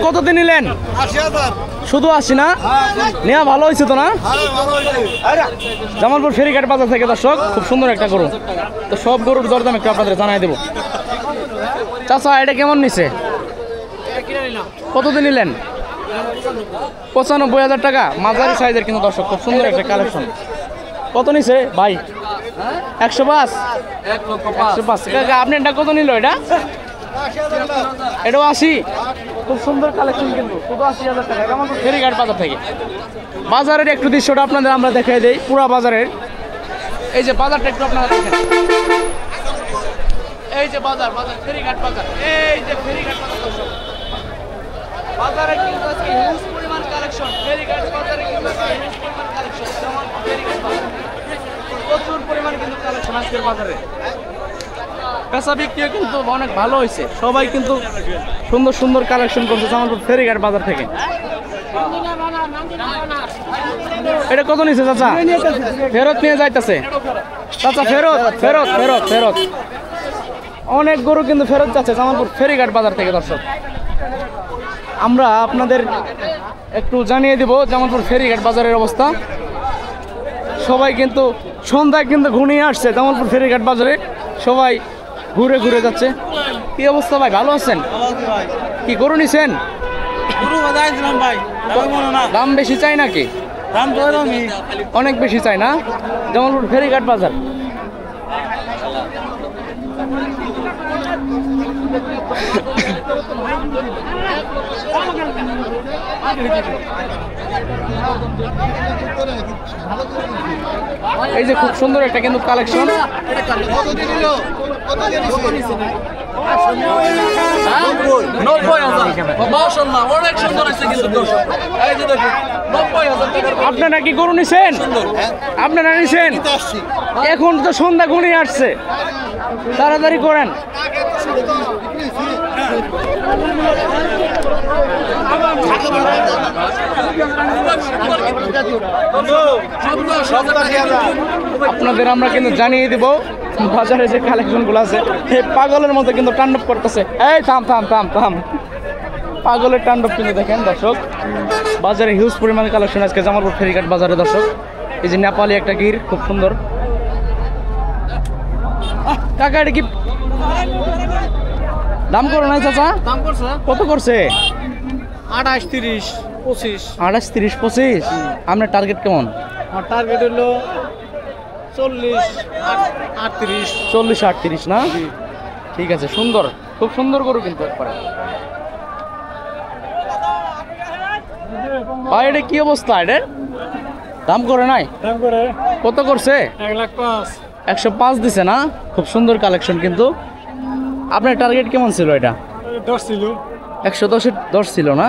কতদিন নিলেন? 80,000 শুধু 80 না? নেওয়া ভালো হয়েছে তো না? জামালপুর ফেরিঘাট বাজার থেকে দর্শক খুব সুন্দর একটা গরু। তো সব গরুর দরদাম একটু আপনাদের জানাই দেবো। চাচা এটা কেমন নিছে? কতদিন নিলেন? 95,000 টাকা। মাঝারি সাইজের কিন্তু দর্শক, খুব সুন্দর একটা কালেকশন। কত নিছে ভাই? 105। 105 কাকা আপনি এটা কত নিল? এটা এটাও 80। খুব সুন্দর কালেকশন কিন্তু, শুধু 80,000 টাকা। কেমন ফেরিঘাট বাজার থেকে। বাজারের একটু দৃশ্যটা আপনাদের আমরা দেখাই দেই, পুরা বাজারের। এই যে বাজারটা একটু আপনারা দেখেন, এই যে বাজার ফেরিঘাট বাজার, এই যে ফেরিঘাট বাজার দর্শক। বাজারে কিন্তু আজকে হিউজ পরিমাণ কালেকশন। ফেরিঘাট বাজারে কিন্তু আজকে হিউজ পরিমাণ কালেকশন। ফেরিঘাট বাজার প্রচুর পরিমাণ কিন্তু কালেকশন আজকের বাজারে। পেশা বিক্রিও কিন্তু অনেক ভালো হয়েছে। সবাই কিন্তু সুন্দর সুন্দর কালেকশন করছে জামালপুর ফেরিঘাট বাজার থেকে। এটা কত নিছে চাচা? ফেরত নিয়ে যাইতেছে চাচা। ফেরত ফেরত ফেরত ফেরত অনেক গরু কিন্তু ফেরত যাচ্ছে জামালপুর ফেরিঘাট বাজার থেকে দর্শক। আমরা আপনাদের একটু জানিয়ে দিব জামালপুর ফেরিঘাট বাজারের অবস্থা। সবাই কিন্তু সন্ধ্যায় কিন্তু ঘুমিয়ে আসছে জামালপুর ফেরিঘাট বাজারে, সবাই ঘুরে ঘুরে যাচ্ছে। কি অবস্থা ভাই, ভালো আছেন? কি গরু নিছেন? দাম বেশি চাই নাকি? অনেক বেশি চাই না? জামালপুর ফেরিঘাট বাজার। এই যে খুব সুন্দর একটা কিন্তু কালেকশন। আপনারা কি গরু নিছেন? আপনারা নিছেন? এখন তো সন্ধ্যা ঘনিয়ে আসছে, তাড়াতাড়ি করেন। আপনাদের আমরা কিন্তু জানিয়ে দিব বাজারে যে কালেকশন গুলো আছে। এই পাগলের মতো কিন্তু তাণ্ডব করতেছে। এই থাম থাম থাম থাম, পাগলের তাণ্ডব কিন্তু দেখেন দর্শক। বাজারে হিউজ পরিমাণে কালেকশন আজকে জামালপুর ফেরিঘাট বাজারে দর্শক। এই যে নেপালি একটা গির, খুব সুন্দর। কাকা এটা কি দাম করো নাই চাচা? দাম করছে কত করছে? 28, 30, 25। 28, 30, 25। আপনার টার্গেট কেমন? আমার টার্গেট হলো 40, 38। 40, 38 না? ঠিক আছে, সুন্দর, খুব সুন্দর গরু কিন্তু একবারে। ভাই এটা কি অবস্থা? এটার দাম করে নাই? দাম করে কত করছে? 1,05,000। 105 দিছে না? খুব সুন্দর কালেকশন কিন্তু। আপনার টার্গেট কেমন ছিল? এটা 10 ছিল। 110-এর 10 ছিল না?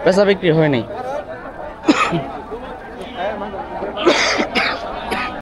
বেচা বিক্রি হয়নি।